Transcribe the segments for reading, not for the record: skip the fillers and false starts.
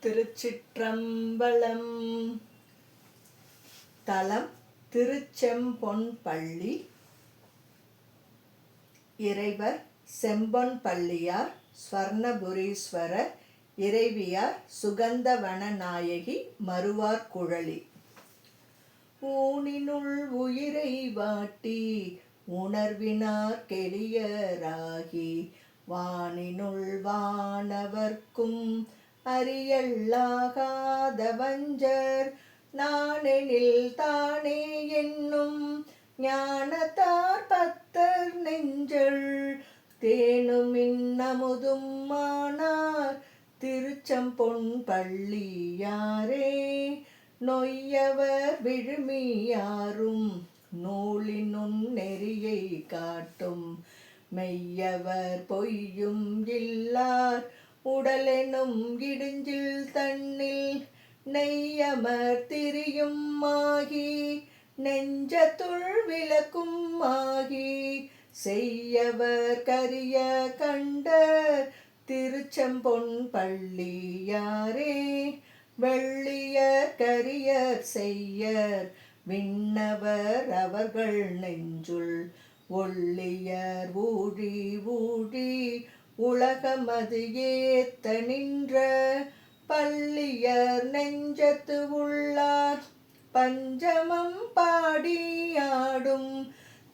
திருச்சிற்றம்பலம். தலம் திருச்செம்பொன்பள்ளி. இறைவர் செம்பொன்பள்ளியார் ஸ்வர்ணபுரீஸ்வரர். இறைவியார் சுகந்தவனநாயகி மருவார் குழலி. ஊனினுள் உயிரை வாட்டி உணர்வினார் கெளியராகி வானினுள் வானவர்க்கும் அறியல்லாகாத வஞ்சர் நானெனில் தானே என்னும் ஞானத்தார் பத்தர் நெஞ்சள் தேனுமின் அமுதும் மானார் திருச்செம்பொன்பள்ளியாரே. நொய்யவர் விழுமியாரும் நூலினும் நெறியை காட்டும் மெய்யவர் பொய்யும் இல்லார் உடலெனும் இடுஞ்சில் தன்னில் நெய்யமர் திரியும் ஆகி நெஞ்சத்துள் விளக்கும் ஆகி செய்யவர் கரிய கண்டர் திருச்செம்பொன்பள்ளியாரே. வெள்ளியர் கரியர் செய்யர் விண்ணவர் அவர்கள் நெஞ்சுள் ஒள்ளியர் ஊழி ஊழி உலகமது ஏத்த நின்ற பள்ளியர் நெஞ்சத்து உள்ளார் பஞ்சமம் பாடியாடும்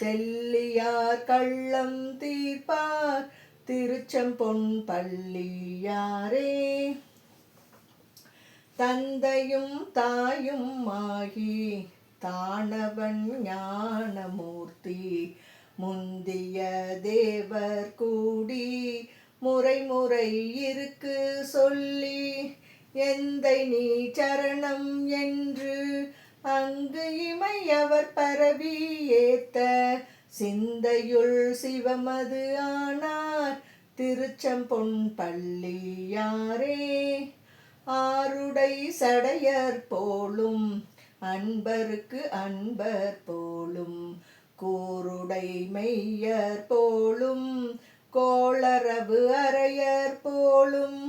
தெல்லியார் கள்ளம் தீர்ப்பார் திருச்செம்பொன்பள்ளியாரே. தந்தையும் தாயும் ஆகி தானவன் ஞானமூர்த்தி முந்திய தேவர் கூடி முறை முறை இருக்கு சொல்லி எந்தை நீ சரணம் என்று அங்கு இமையவர் பரவி ஏத்த சிந்தையுள் சிவமது ஆனார் திருச்செம்பொன்பள்ளியாரே. ஆருடை சடையர் போலும் அன்பருக்கு அன்பர் போலும் கூருடை மெய்யர் போலும் கோளரவு அறையர் போலும்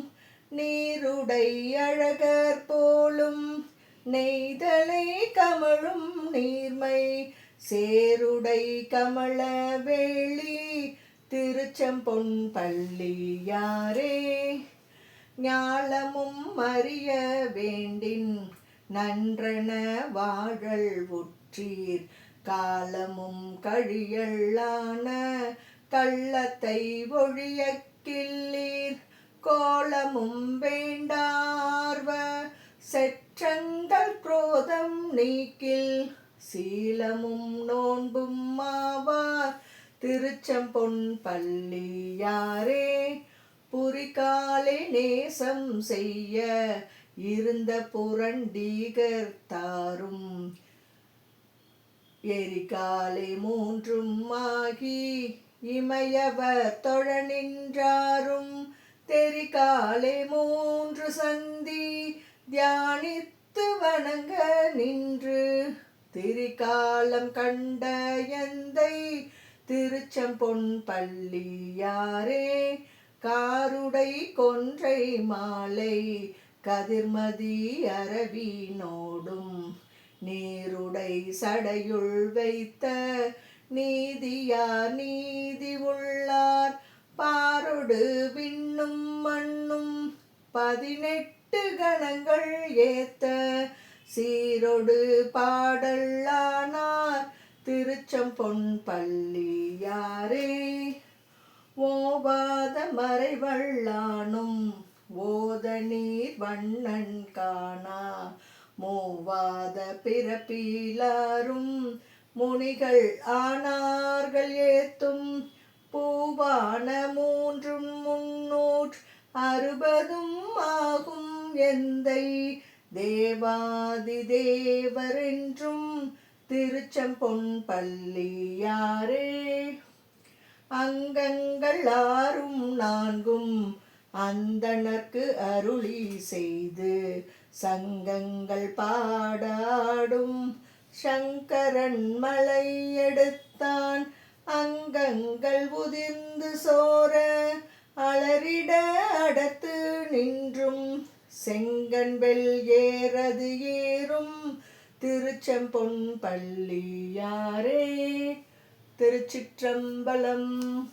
நீருடை அழகர் போலும் நெய்தலை கமழும் நீர்மை சேருடை கமல வேளி திருச்செம்பொன்பள்ளியாரே. ஞாலமும் அறிய வேண்டின் நன்றன வாழல் உற்றீர் காலமும் கழியல்லான கள்ளத்தை ஒழிய கிள்ளீர் கோலமும் வேண்டார்வ செற்றங்கள் குரோதம் நீக்கில் சீலமும் நோன்பும் மாவார் திருச்செம்பொன்பள்ளியாரே. புரிகாலை நேசம் செய்ய இருந்த புரண்டீகர் தாரும் எரிகாலை மூன்றும் ஆகி இமையவர் தொழ நின்றாரும் தெரிகாலை மூன்று சந்தி தியானித்து வணங்க நின்று திரிகாலம் கண்ட எந்தை திருச்செம்பொன்பள்ளியாரே. காருடை கொன்றை மாலை கதிர்மதி அரவினோடும் நீருடை சடையுள் வைத்த நீதியார் நீதி உள்ளார் பாரொடு விண்ணும் மண்ணும் 18 கணங்கள் ஏத்த சீரொடு பாடல்லானார் திருச்செம்பொன்பள்ளியாரே. ஓவாத மறைவல்லானும் ஓத நீர் வண்ணன் காணா மூவாத பிறப்பிலாரும் முனிகள் ஆனார்கள் ஏத்தும் பூவான 360 ஆகும் எந்தை தேவாதி தேவரென்றும் திருச்செம்பொன்பள்ளியாரே. அங்கங்கள் 6 அந்தணர்க்கு அருளி செய்து சங்கங்கள் பாடாடும் சங்கரன் மலை எடுத்தான் அங்கங்கள் உதிர்ந்து சோர அலறிட அடத்து நின்றும் செங்கண்வெள் ஏறது ஏறும் திருச்செம்பொன் பள்ளியாரே. திருச்சிற்றம்பலம்.